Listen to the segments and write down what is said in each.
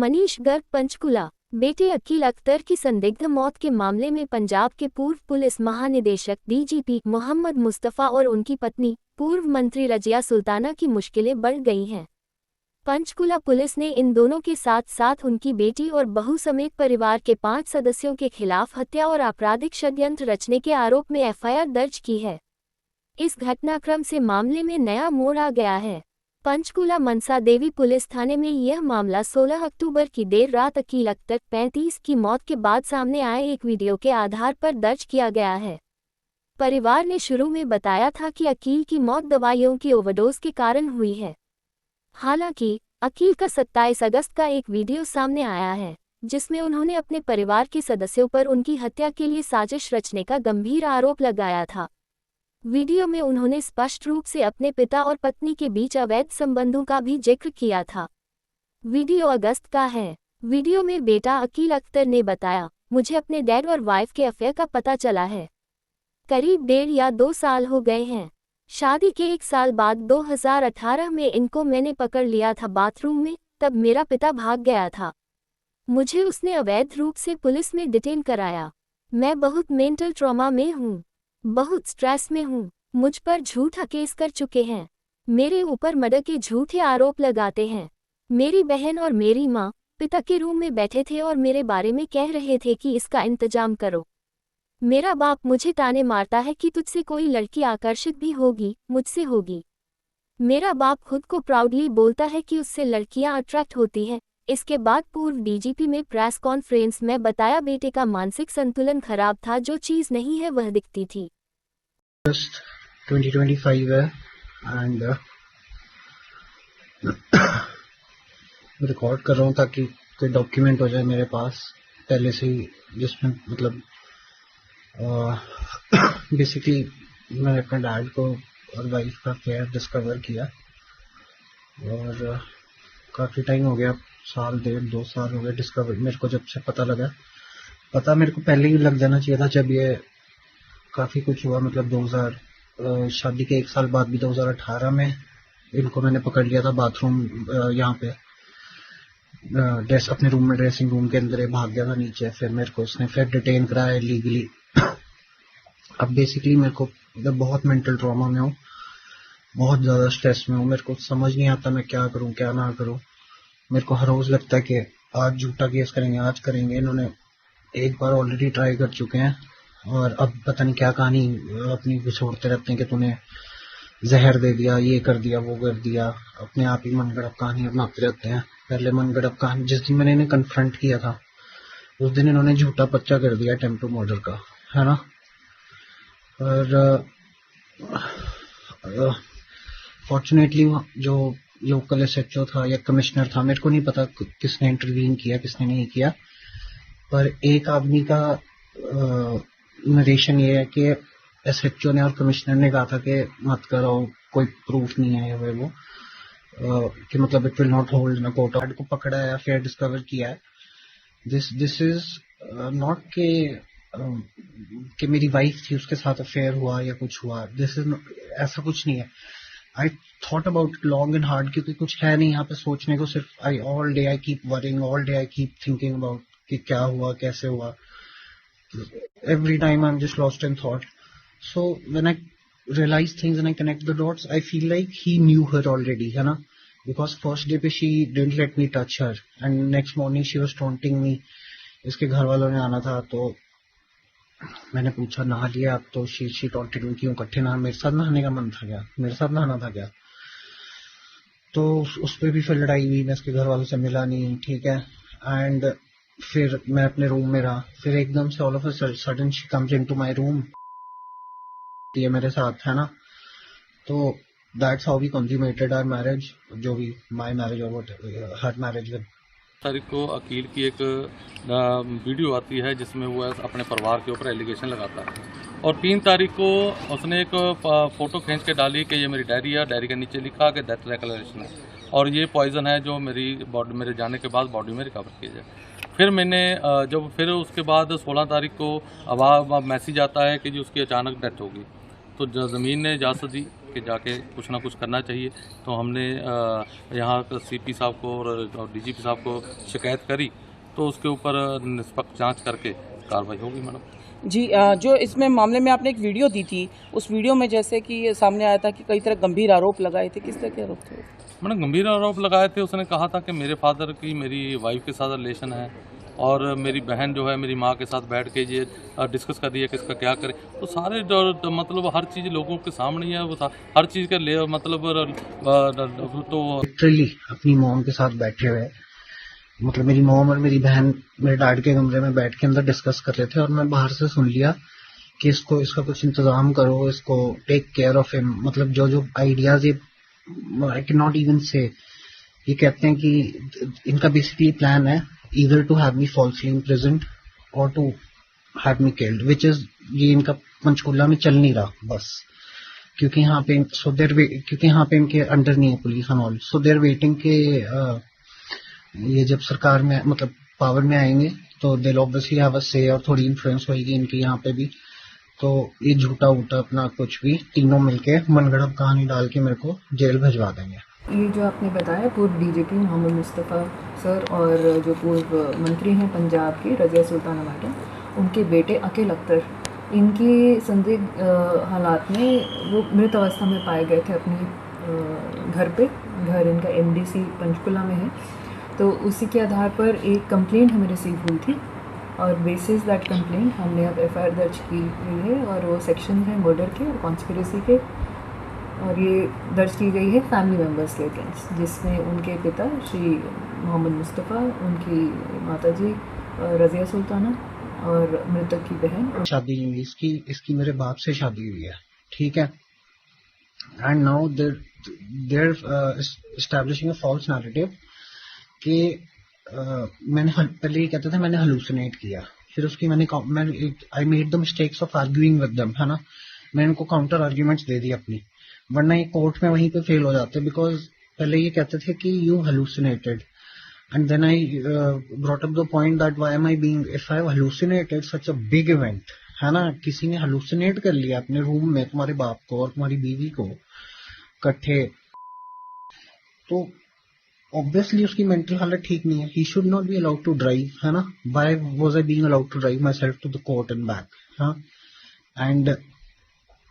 मनीष गर्ग पंचकुला। बेटे अकील अख्तर की संदिग्ध मौत के मामले में पंजाब के पूर्व पुलिस महानिदेशक डीजीपी मोहम्मद मुस्तफ़ा और उनकी पत्नी पूर्व मंत्री रजिया सुल्ताना की मुश्किलें बढ़ गई हैं। पंचकुला पुलिस ने इन दोनों के साथ साथ उनकी बेटी और बहू समेत परिवार के 5 सदस्यों के खिलाफ हत्या और आपराधिक षड्यंत्र रचने के आरोप में एफआईआर दर्ज की है। इस घटनाक्रम से मामले में नया मोड़ आ गया है। पंचकुला मनसा देवी पुलिस थाने में यह मामला 16 अक्टूबर की देर रात अकील अख्तर 35 की मौत के बाद सामने आए एक वीडियो के आधार पर दर्ज किया गया है। परिवार ने शुरू में बताया था कि अकील की मौत दवाइयों की ओवरडोज के कारण हुई है। हालांकि अकील का 27 अगस्त का एक वीडियो सामने आया है, जिसमें उन्होंने अपने परिवार के सदस्यों पर उनकी हत्या के लिए साजिश रचने का गंभीर आरोप लगाया था। वीडियो में उन्होंने स्पष्ट रूप से अपने पिता और पत्नी के बीच अवैध संबंधों का भी जिक्र किया था। वीडियो अगस्त का है। वीडियो में बेटा अकील अख्तर ने बताया, मुझे अपने डैड और वाइफ के अफेयर का पता चला है। करीब 1.5 या 2 साल हो गए हैं। शादी के 1 साल बाद 2018 में इनको मैंने पकड़ लिया था बाथरूम में, तब मेरा पिता भाग गया था। मुझे उसने अवैध रूप से पुलिस में डिटेन कराया। मैं बहुत मेंटल ट्रॉमा में हूँ, बहुत स्ट्रेस में हूँ। मुझ पर झूठा केस कर चुके हैं। मेरे ऊपर मर्डर के झूठे आरोप लगाते हैं। मेरी बहन और मेरी माँ पिता के रूम में बैठे थे और मेरे बारे में कह रहे थे कि इसका इंतजाम करो। मेरा बाप मुझे ताने मारता है कि तुझसे कोई लड़की आकर्षित भी होगी, मुझसे होगी। मेरा बाप खुद को प्राउडली बोलता है कि उससे लड़कियां अट्रैक्ट होती हैं। इसके बाद पूर्व डीजीपी में प्रेस कॉन्फ्रेंस में बताया, बेटे का मानसिक संतुलन खराब था, जो चीज़ नहीं है वह दिखती थी। 2025 है एंड रिकॉर्ड कर रहा हूँ ताकि कोई डॉक्यूमेंट हो जाए मेरे पास पहले से ही, जिसमें मतलब बेसिकली मैंने अपने डैड को और वाइफ का अफेयर डिस्कवर किया और काफ़ी टाइम हो गया, 1.5 1.5 2 साल हो गए डिस्कवर मेरे को। जब से पता लगा, पता मेरे को पहले ही लग जाना चाहिए था। जब ये काफ़ी कुछ हुआ, मतलब शादी के 1 साल बाद भी 2018 में इनको मैंने पकड़ लिया था बाथरूम, यहाँ पे अपने रूम में, ड्रेसिंग रूम के अंदर भाग गया था नीचे। फिर मेरे को उसने फिर डिटेन कराया लीगली। अब बेसिकली मेरे को बहुत मेंटल ट्रॉमा में हूँ, बहुत ज़्यादा स्ट्रेस में हूँ। मेरे को समझ नहीं आता मैं क्या करूँ क्या ना करूँ। मेरे को हर रोज़ लगता है कि आज झूठा केस करेंगे, आज करेंगे। इन्होंने एक बार ऑलरेडी ट्राई कर चुके हैं और अब पता नहीं क्या कहानी अपनी छोड़ते रहते हैं कि तूने जहर दे दिया, ये कर दिया, वो कर दिया। अपने आप ही मनगढ़ंत कहानियां बनाते रहते हैं। पहले मनगढ़ंत कहानी, जिस दिन मैंने इन्हें कन्फ्रंट किया था उस दिन इन्होंने झूठा पर्चा कर दिया अटेम्प्ट टू मर्डर का, है ना। और फॉर्चुनेटली जो लोकल एसएचओ था या कमिश्नर था, मेरे को नहीं पता किसने इंटरवीन किया किसने नहीं किया, पर एक आदमी का नरेशन ये है कि एसएचओ ने और कमिश्नर ने कहा था कि मत करो, कोई प्रूफ नहीं है वो कि मतलब it will not hold in court. को पकड़ा है, अफेयर डिस्कवर किया है। दिस इज नॉट कि मेरी वाइफ थी उसके साथ अफेयर हुआ या कुछ हुआ। दिस इज ऐसा कुछ नहीं है। I thought about it long and hard, क्योंकि कुछ है नहीं यहाँ पे सोचने को। सिर्फ all day I keep worrying, all day I keep thinking about कि क्या हुआ, कैसे हुआ। Every time I'm just lost in thought. So when I realize things and I connect the dots, I feel like he knew her already, है ना? Because first day पे she didn't let me touch her, and next morning she was taunting me. इसके घर वालों ने आना था तो मैंने पूछा नहा लिया आप, तो she taunted me क्यों इकट्ठे नहा, मेरे साथ नहाने का मन था क्या, मेरे साथ नहाना था क्या। तो उस पर भी फिर लड़ाई हुई, मैं इसके घर वालों से मिला नहीं, ठीक है। एंड फिर मैं अपने रूम में रहा, फिर एकदम से all of a sudden she comes into my room, ये मेरे साथ है ना। तो that's how we consummated our marriage, जो भी माय मैरिज और व्हाट हर मैरिज विद। तारीख को अकील की एक वीडियो आती है जिसमें वो अपने परिवार के ऊपर एलिगेशन लगाता है, और 3 तारीख को उसने एक फ़ोटो खींच के डाली कि ये मेरी डायरी है, डायरी के नीचे लिखा कि डेथ डिक्लेरेशन है और ये पॉइजन है जो मेरे जाने के बाद बॉडी में रिकवर किया जाए। फिर मैंने फिर उसके बाद 16 तारीख को मैसेज आता है कि जी उसकी अचानक डेथ होगी। तो ज़मीन ने इजाज़त दी कि जाके कुछ ना कुछ करना चाहिए। तो हमने यहाँ CP साहब को और DGP साहब को शिकायत करी, तो उसके ऊपर निष्पक्ष जांच करके कार्रवाई होगी मैडम। जी, जो इसमें मामले में आपने एक वीडियो दी थी, उस वीडियो में जैसे कि ये सामने आया था कि कई तरह गंभीर आरोप लगाए थे, किस तरह के आरोप थे? मैंने गंभीर आरोप लगाए थे। उसने कहा था कि मेरे फादर की मेरी वाइफ के साथ रिलेशन है और मेरी बहन जो है मेरी माँ के साथ बैठ के ये डिस्कस कर रही है कि इसका क्या करे। तो सारे जो मतलब हर चीज़ लोगों के सामने ही है, वो हर चीज़ के ले मतलब तो लिटरली अपनी मॉम के साथ बैठे हुए, मतलब मेरी मॉम और मेरी बहन मेरे डैड के कमरे में बैठ के अंदर डिस्कस कर रहे थे और मैं बाहर से सुन लिया कि इसका कुछ इंतजाम करो, इसको टेक केयर ऑफ हिम। मतलब जो आइडियाज ये आई कैन नॉट इवन से, ये कहते हैं कि इनका बेसिकली प्लान है either to have me falsely imprisoned or to have me killed, which is ये इनका पंचकुला में चल नहीं रहा बस, क्योंकि यहाँ पे इनके अंडर नहीं है police and all, so they're waiting के ये जब सरकार में मतलब पावर में आएंगे तो दे ऑब्वियसली हैव अ से और थोड़ी इन्फ्लुएंस होगी इनकी यहाँ पे भी। तो ये झूठा उठा अपना कुछ भी तीनों मिलके मनगढ़ंत कहानी डाल के मेरे को जेल भिजवा देंगे। ये जो आपने बताया पूर्व DGP मोहम्मद मुस्तफ़ा सर और जो पूर्व मंत्री हैं पंजाब के रज़िया सुल्ताना मैडम, उनके बेटे अकील अख्तर, इनकी संदिग्ध हालात में वो मृत अवस्था में पाए गए थे अपने घर पे। घर इनका MDC पंचकुला में है। तो उसी के आधार पर एक कंप्लेंट हमें रिसीव हुई थी और बेसिस दैट कंप्लेंट हमने अब FIR दर्ज की हुई है और वो सेक्शन है मर्डर के और कॉन्स्पिरेसी के, और ये दर्ज की गई है फैमिली मेम्बर्स के अगेंस्ट, जिसमें उनके पिता श्री मोहम्मद मुस्तफ़ा, उनकी माताजी रज़िया सुल्ताना और मृतक की बहन। शादी नहीं हुई इसकी मेरे बाप से शादी हुई है, ठीक है। And now they're establishing a false narrative कि मैंने पहले ये कहते थे मैंने हेलुसिनेट किया, फिर उसकी I made the mistakes of arguing with them, है ना। मैंने उनको काउंटर आर्ग्यूमेंट्स दे दी अपनी, वरना ये कोर्ट में वहीं पे फेल हो जाते, बिकॉज पहले ये कहते थे कि you hallucinated and then I brought up the point that why am I being if I have hallucinated such a big event, है ना। किसी ने हेलुसिनेट कर लिया अपने रूम में तुम्हारे बाप को और तुम्हारी बीवी को इकट्ठे, तो ऑब्वियसली उसकी मेंटल हालत ठीक नहीं है। He should not be allowed to drive, है ना। Why was I being allowed to drive myself to the court and back, हाँ। एंड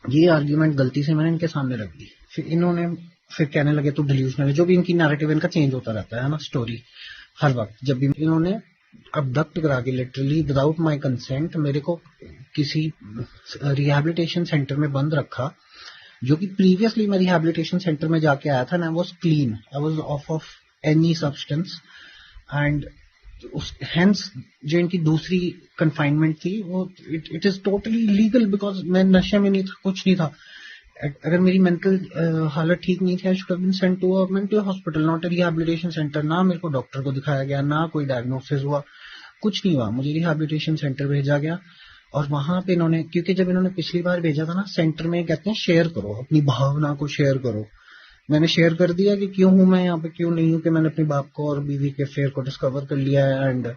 ये आर्ग्यूमेंट गलती से मैंने इनके सामने रख दी, फिर कहने लगे तो डिल्यूशनल है। जो भी इनकी नैरेटिव इनका चेंज होता रहता है ना, स्टोरी हर वक्त। जब भी इन्होंने अबडक्ट करा के लिटरली विदाउट माय कंसेंट मेरे को किसी रिहैबिलिटेशन सेंटर में बंद रखा, जो कि प्रीवियसली मैं रिहैबिलिटेशन सेंटर में जाके आया था and I was clean, I was of any substance and hence जो इनकी दूसरी कन्फाइनमेंट थी वो it is totally legal, because मैं नशे में नहीं था, कुछ नहीं था। अगर मेरी मेंटल हालत ठीक नहीं थी, I should have been sent to a mental hospital, not a rehabilitation centre. ना मेरे को डॉक्टर को दिखाया गया, ना कोई डायग्नोसिस हुआ, कुछ नहीं हुआ, मुझे रिहैबिलिटेशन सेंटर भेजा गया। और वहां पे इन्होंने, क्योंकि जब इन्होंने पिछली बार भेजा था ना सेंटर में, कहते हैं शेयर करो अपनी भावना को, शेयर करो। मैंने शेयर कर दिया कि क्यों हूं मैं यहाँ पे, क्यों नहीं हूं, कि मैंने अपने बाप को और बीवी के अफेयर को डिस्कवर कर लिया है एंड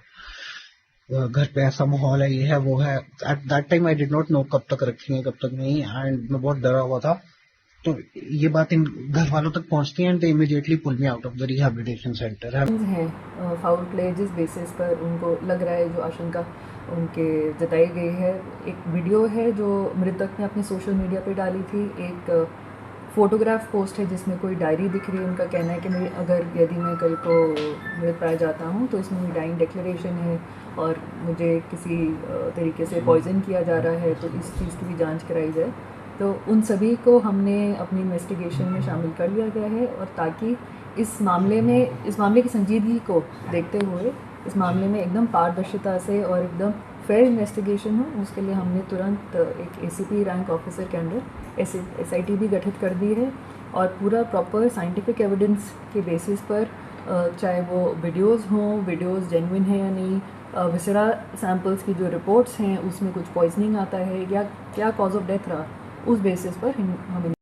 घर पे ऐसा माहौल है, ये है वो है। At that time I did not know कब तक रखेंगे कब तक नहीं, एंड मैं बहुत डरा हुआ था। तो ये बात इन घर वालों तक पहुंचती है and they immediately pull me out of the rehabilitation centre. है फाउल प्ले जिस बेसिस पर उनको लग रहा है, जो आशंका उनके जताई गई है। एक वीडियो है जो मृतक ने अपने सोशल मीडिया पे डाली थी, एक फोटोग्राफ पोस्ट है जिसमें कोई डायरी दिख रही है। उनका कहना है कि यदि मैं कल को मृत पाया जाता हूँ तो इसमें मेरी डाइंग डिक्लेरेशन है और मुझे किसी तरीके से पॉइजन किया जा रहा है, तो इस चीज़ की भी जांच कराई जाए। तो उन सभी को हमने अपनी इन्वेस्टिगेशन में शामिल कर लिया गया है, और ताकि इस मामले की संजीदगी को देखते हुए इस मामले में एकदम पारदर्शिता से और एकदम फेयर इन्वेस्टिगेशन हो, उसके लिए हमने तुरंत एक ACP रैंक ऑफिसर के अंडर SIT भी गठित कर दी है, और पूरा प्रॉपर साइंटिफिक एविडेंस के बेसिस पर चाहे वो वीडियोज़ जेन्युइन है या नहीं, विसरा सैंपल्स की जो रिपोर्ट्स हैं उसमें कुछ पॉइजनिंग आता है या क्या कॉज ऑफ डेथ रहा, उस बेसिस पर हम